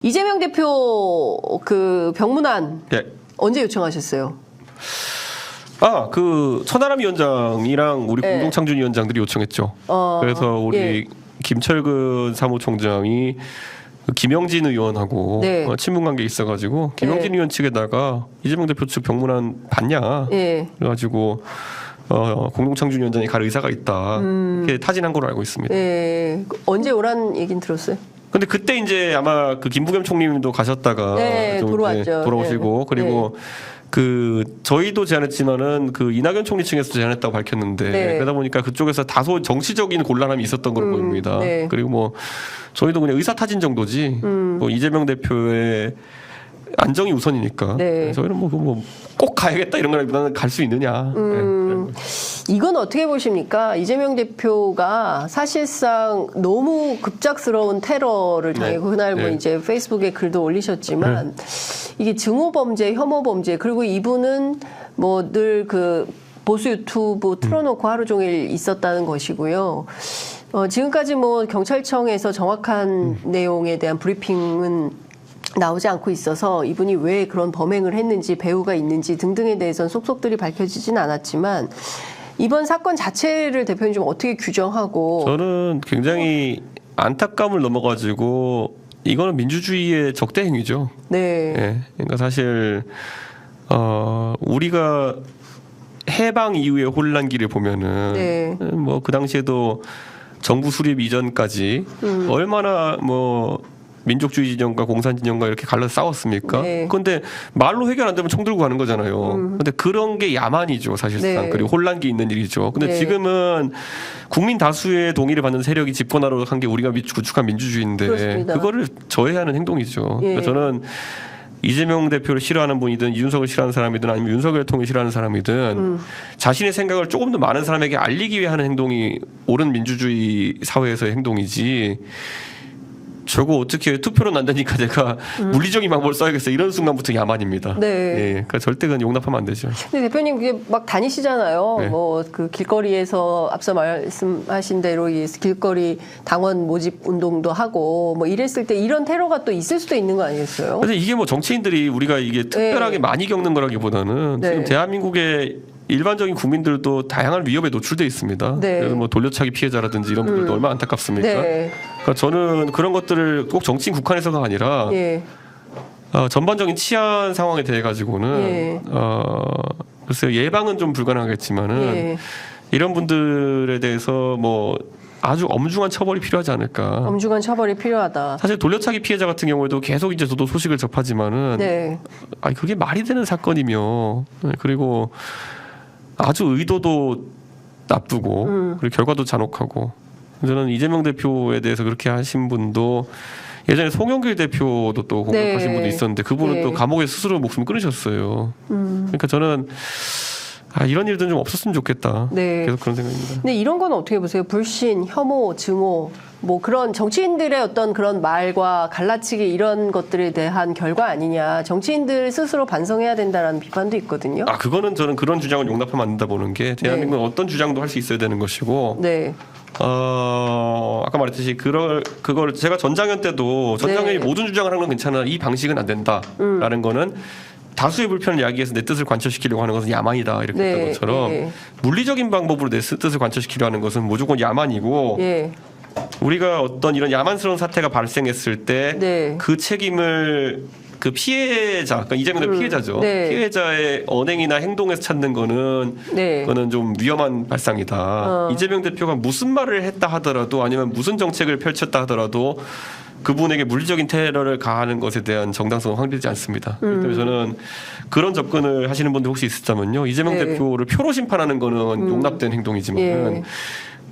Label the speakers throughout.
Speaker 1: 이재명 대표 그 병문안
Speaker 2: 예.
Speaker 1: 언제 요청하셨어요?
Speaker 2: 그 천하람 위원장이랑 우리
Speaker 1: 네.
Speaker 2: 공동창준 위원장들이 요청했죠. 그래서 우리
Speaker 1: 예.
Speaker 2: 김철근 사무총장이 김영진 의원하고
Speaker 1: 네.
Speaker 2: 친분 관계 있어가지고 김영진
Speaker 1: 네.
Speaker 2: 의원 측에다가 이재명 대표 측 병문안 받냐
Speaker 1: 예.
Speaker 2: 그래가지고 공동창준 위원장이 갈 의사가 있다 이렇게 타진한 걸로 알고 있습니다.
Speaker 1: 예. 언제 오란 얘긴 들었어요?
Speaker 2: 근데 그때 이제 아마 그 김부겸 총리님도 가셨다가
Speaker 1: 네,
Speaker 2: 좀
Speaker 1: 돌아왔죠.
Speaker 2: 돌아오시고
Speaker 1: 네.
Speaker 2: 그리고 그 저희도 제안했지만은 그 이낙연 총리 측에서 제안했다고 밝혔는데
Speaker 1: 네.
Speaker 2: 그러다 보니까 그쪽에서 다소 정치적인 곤란함이 있었던 걸로 보입니다.
Speaker 1: 네.
Speaker 2: 그리고 뭐 저희도 그냥 의사 타진 정도지 뭐 이재명 대표의 안정이 우선이니까
Speaker 1: 네.
Speaker 2: 저희는 뭐 꼭 가야겠다 이런 거라기보다는 갈 수 있느냐. 네.
Speaker 1: 이건 어떻게 보십니까? 이재명 대표가 사실상 너무 급작스러운 테러를 당하고
Speaker 2: 네.
Speaker 1: 그날 뭐
Speaker 2: 네.
Speaker 1: 이제 페이스북에 글도 올리셨지만 이게 증오 범죄, 혐오 범죄 그리고 이분은 뭐 늘 그 보수 유튜브 틀어놓고 하루 종일 있었다는 것이고요. 지금까지 뭐 경찰청에서 정확한 내용에 대한 브리핑은 나오지 않고 있어서 이분이 왜 그런 범행을 했는지 배후가 있는지 등등에 대해서는 속속들이 밝혀지진 않았지만 이번 사건 자체를 대표님 좀 어떻게 규정하고
Speaker 2: 저는 굉장히 안타까움을 넘어가지고 이거는 민주주의의 적대 행위죠.
Speaker 1: 네.
Speaker 2: 예. 그러니까 사실 우리가 해방 이후의 혼란기를 보면은
Speaker 1: 네.
Speaker 2: 뭐 그 당시에도 정부 수립 이전까지 얼마나 뭐 민족주의 진영과 공산 진영과 이렇게 갈라서 싸웠습니까?
Speaker 1: 네.
Speaker 2: 그런데 말로 해결 안 되면 총 들고 가는 거잖아요. 근데 그런 게 야만이죠, 사실상.
Speaker 1: 네.
Speaker 2: 그리고 혼란기 있는 일이죠. 근데
Speaker 1: 네.
Speaker 2: 지금은 국민 다수의 동의를 받는 세력이 집권하러 한 게 우리가 구축한 민주주의인데
Speaker 1: 그렇습니다.
Speaker 2: 그거를 저해하는 행동이죠.
Speaker 1: 예.
Speaker 2: 그러니까 저는 이재명 대표를 싫어하는 분이든 이준석을 싫어하는 사람이든 아니면 윤석열 통일 싫어하는 사람이든 자신의 생각을 조금 더 많은 사람에게 알리기 위해 하는 행동이 옳은 민주주의 사회에서의 행동이지 저거 어떻게 투표로 난다니까 내가 물리적인 방법을 써야겠어 이런 순간부터 야만입니다.
Speaker 1: 네.
Speaker 2: 예, 그러니까 절대 그건 용납하면 안 되죠.
Speaker 1: 근데 대표님 그게 막 다니시잖아요.
Speaker 2: 네.
Speaker 1: 뭐 그 길거리에서 앞서 말씀하신 대로 이 길거리 당원 모집 운동도 하고 뭐 이랬을 때 이런 테러가 또 있을 수도 있는 거 아니겠어요?
Speaker 2: 근데 이게 뭐 정치인들이 우리가 이게 특별하게 많이 겪는 거라기보다는
Speaker 1: 네.
Speaker 2: 지금 대한민국의 일반적인 국민들도 다양한 위협에 노출돼 있습니다.
Speaker 1: 네.
Speaker 2: 그래서 뭐 돌려차기 피해자라든지 이런 분들도 얼마나 안타깝습니까?
Speaker 1: 네.
Speaker 2: 그러니까 저는 그런 것들을 꼭 정치인 국한에서가 아니라
Speaker 1: 예.
Speaker 2: 전반적인 치안 상황에 대해 가지고는
Speaker 1: 예.
Speaker 2: 글쎄요 예방은 좀 불가능하겠지만은
Speaker 1: 예.
Speaker 2: 이런 분들에 대해서 뭐 아주 엄중한 처벌이 필요하지 않을까.
Speaker 1: 엄중한 처벌이 필요하다.
Speaker 2: 사실 돌려차기 피해자 같은 경우에도 계속 이제 저도 소식을 접하지만은
Speaker 1: 네.
Speaker 2: 아니 그게 말이 되는 사건이며 그리고 아주 의도도 나쁘고 그리고 결과도 잔혹하고 저는 이재명 대표에 대해서 그렇게 하신 분도 예전에 송영길 대표도 또 공격하신
Speaker 1: 네.
Speaker 2: 분도 있었는데 그분은
Speaker 1: 네.
Speaker 2: 또 감옥에 스스로 목숨을 끊으셨어요. 그러니까 저는 이런 일들은 좀 없었으면 좋겠다.
Speaker 1: 네.
Speaker 2: 계속 그런 생각입니다.
Speaker 1: 근데 이런 건 어떻게 보세요? 불신, 혐오, 증오, 뭐 그런 정치인들의 어떤 그런 말과 갈라치기 이런 것들에 대한 결과 아니냐. 정치인들 스스로 반성해야 된다라는 비판도 있거든요.
Speaker 2: 그거는 저는 그런 주장을 용납하면 안 된다 보는 게 대한민국은 어떤 주장도 할 수 있어야 되는 것이고
Speaker 1: 네.
Speaker 2: 아까 말했듯이 그걸 제가 전장현 때도 전장현이
Speaker 1: 네.
Speaker 2: 모든 주장을 하는 건 괜찮아 이 방식은 안 된다라는 거는 다수의 불편을 야기해서 내 뜻을 관철시키려고 하는 것은 야만이다 이렇게
Speaker 1: 네.
Speaker 2: 했던 것처럼
Speaker 1: 네.
Speaker 2: 물리적인 방법으로 내 뜻을 관철시키려 하는 것은 무조건 야만이고
Speaker 1: 예.
Speaker 2: 우리가 어떤 이런 야만스러운 사태가 발생했을 때
Speaker 1: 네.
Speaker 2: 그 책임을 그 피해자, 그러니까 이재명 대표 피해자죠.
Speaker 1: 네.
Speaker 2: 피해자의 언행이나 행동에서 찾는 거는
Speaker 1: 네.
Speaker 2: 그거는 좀 위험한 발상이다. 이재명 대표가 무슨 말을 했다 하더라도 아니면 무슨 정책을 펼쳤다 하더라도 그분에게 물리적인 테러를 가하는 것에 대한 정당성은 확립되지 않습니다. 그렇기 때문에 저는 그런 접근을 하시는 분들 혹시 있었다면요. 이재명
Speaker 1: 네.
Speaker 2: 대표를 표로 심판하는 거는 용납된 행동이지만
Speaker 1: 예.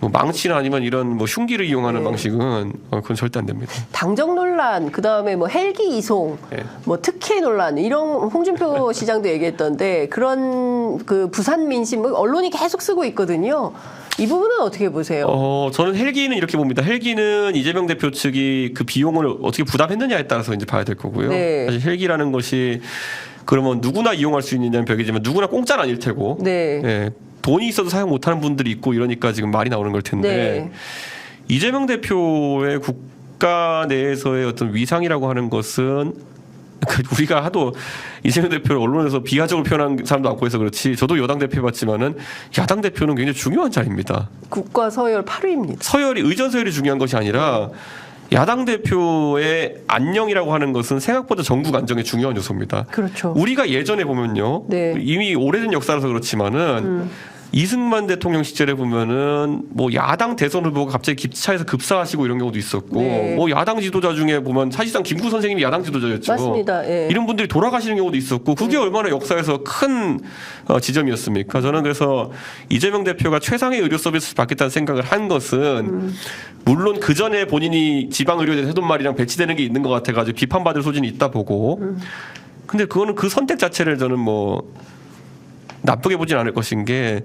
Speaker 2: 뭐 망치나 아니면 이런 뭐 흉기를 이용하는
Speaker 1: 네.
Speaker 2: 방식은 그건 절대 안 됩니다.
Speaker 1: 당정 논란, 그 다음에 뭐 헬기 이송,
Speaker 2: 네.
Speaker 1: 뭐 특혜 논란 이런 홍준표 시장도 얘기했던데 그런 그 부산 민심 뭐 언론이 계속 쓰고 있거든요. 이 부분은 어떻게 보세요?
Speaker 2: 저는 헬기는 이렇게 봅니다. 헬기는 이재명 대표 측이 그 비용을 어떻게 부담했느냐에 따라서 이제 봐야 될 거고요.
Speaker 1: 네.
Speaker 2: 사실 헬기라는 것이 그러면 누구나 이용할 수 있느냐는 벽이지만 누구나 공짜는 아닐 테고.
Speaker 1: 네.
Speaker 2: 예, 돈이 있어도 사용 못하는 분들이 있고 이러니까 지금 말이 나오는 걸 텐데
Speaker 1: 네.
Speaker 2: 이재명 대표의 국가 내에서의 어떤 위상이라고 하는 것은 우리가 하도 이재명 대표를 언론에서 비하적으로 표현한 사람도 많고 해서 그렇지 저도 여당 대표 해봤지만은 야당 대표는 굉장히 중요한 자리입니다.
Speaker 1: 국가 서열 8위입니다.
Speaker 2: 서열이 의전 서열이 중요한 것이 아니라 야당 대표의 안녕이라고 하는 것은 생각보다 정국 안정에 중요한 요소입니다.
Speaker 1: 그렇죠.
Speaker 2: 우리가 예전에 보면요,
Speaker 1: 네.
Speaker 2: 이미 오래된 역사라서 그렇지만은 이승만 대통령 시절에 보면은 뭐 야당 대선 후보가 갑자기 기차에서 급사하시고 이런 경우도 있었고,
Speaker 1: 네.
Speaker 2: 뭐 야당 지도자 중에 보면 사실상 김구 선생님이 야당 지도자였죠.
Speaker 1: 맞습니다. 예.
Speaker 2: 이런 분들이 돌아가시는 경우도 있었고, 그게 얼마나 역사에서 큰 지점이었습니까? 저는 그래서 이재명 대표가 최상의 의료 서비스를 받겠다는 생각을 한 것은 물론 그 전에 본인이 지방 의료에 대해서 해둔 말이랑 배치되는 게 있는 것 같아가지고 비판받을 소진이 있다 보고, 근데 그거는 그 선택 자체를 저는 뭐 나쁘게 보진 않을 것인 게,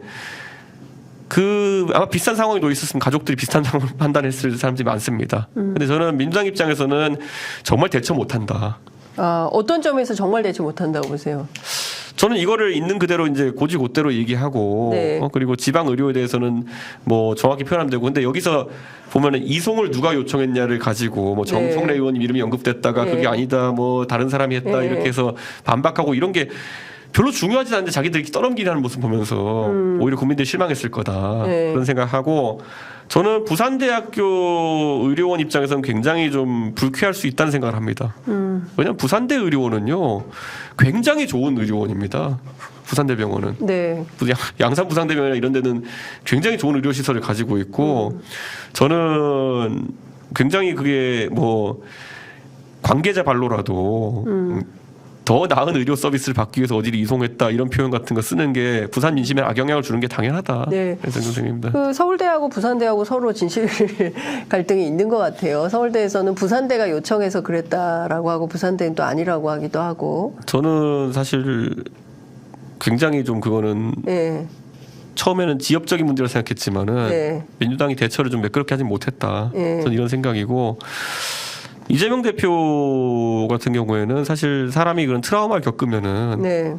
Speaker 2: 아마 비슷한 상황에 놓여 있었으면 가족들이 비슷한 상황을 판단했을 사람들이 많습니다. 근데 저는 민주당 입장에서는 정말 대처 못한다.
Speaker 1: 아, 어떤 점에서 정말 대처 못한다고 보세요?
Speaker 2: 저는 이거를 있는 그대로 이제 고지고대로 얘기하고,
Speaker 1: 네.
Speaker 2: 그리고 지방 의료에 대해서는 뭐 정확히 표현하면 되고, 근데 여기서 보면은 이송을 누가 요청했냐를 가지고 뭐 정성래 의원님 이름이 언급됐다가 그게 아니다, 뭐 다른 사람이 했다 이렇게 해서 반박하고 이런 게 별로 중요하지 않은데 자기들이 떠넘기는 모습 보면서 오히려 국민들이 실망했을 거다 그런 생각하고, 저는 부산대학교 의료원 입장에서는 굉장히 좀 불쾌할 수 있다는 생각을 합니다. 왜냐하면 부산대 의료원은요 굉장히 좋은 의료원입니다. 부산대병원은
Speaker 1: 네.
Speaker 2: 양산 부산대병원이나 이런 데는 굉장히 좋은 의료시설을 가지고 있고, 저는 굉장히 그게 뭐 관계자 발로라도 더 나은 의료 서비스를 받기 위해서 어디를 이송했다 이런 표현 같은 거 쓰는 게 부산 민심에 악영향을 주는 게 당연하다.
Speaker 1: 네.
Speaker 2: 생각입니다.
Speaker 1: 그 서울대하고 부산대하고 서로 진실 갈등이 있는 것 같아요. 서울대에서는 부산대가 요청해서 그랬다라고 하고 부산대는 또 아니라고 하기도 하고.
Speaker 2: 저는 사실 굉장히 좀 그거는
Speaker 1: 네.
Speaker 2: 처음에는 지역적인 문제로 생각했지만은
Speaker 1: 네.
Speaker 2: 민주당이 대처를 좀 매끄럽게 하지 못했다.
Speaker 1: 네.
Speaker 2: 저는 이런 생각이고, 이재명 대표 같은 경우에는 사실 사람이 그런 트라우마를 겪으면은
Speaker 1: 네.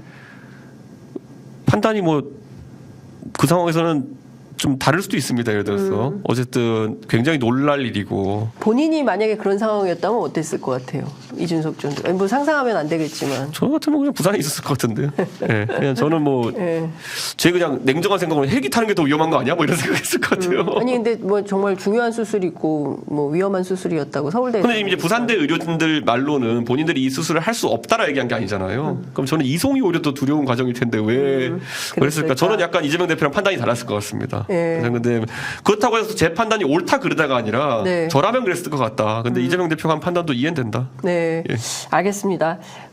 Speaker 2: 판단이 뭐 그 상황에서는 좀 다를 수도 있습니다. 예를 들어서 어쨌든 굉장히 놀랄 일이고.
Speaker 1: 본인이 만약에 그런 상황이었다면 어땠을 것 같아요? 이준석 전 대표. 뭐 상상하면 안 되겠지만.
Speaker 2: 저 같으면 그냥 부산에 있었을 것 같은데요. 네, 그냥 저는 뭐 제 그냥 냉정한 생각으로 헬기 타는 게 더 위험한 거 아니야? 뭐 이런 생각했을 것 같아요.
Speaker 1: 아니 근데 뭐 정말 중요한 수술이 있고 뭐 위험한 수술이었다고 서울대에서.
Speaker 2: 근데 이제 부산대 의료진들 말로는 본인들이 이 수술을 할 수 없다라 얘기한 게 아니잖아요. 그럼 저는 이송이 오히려 더 두려운 과정일 텐데 왜 그랬을까? 저는 약간 이재명 대표랑 판단이 달랐을 것 같습니다. 근데 그렇다고 해서 제 판단이 옳다 그러다가 아니라 저라면 그랬을 것 같다. 근데 이재명 대표가 한 판단도 이해는 된다.
Speaker 1: 네,
Speaker 2: 예.
Speaker 1: 알겠습니다.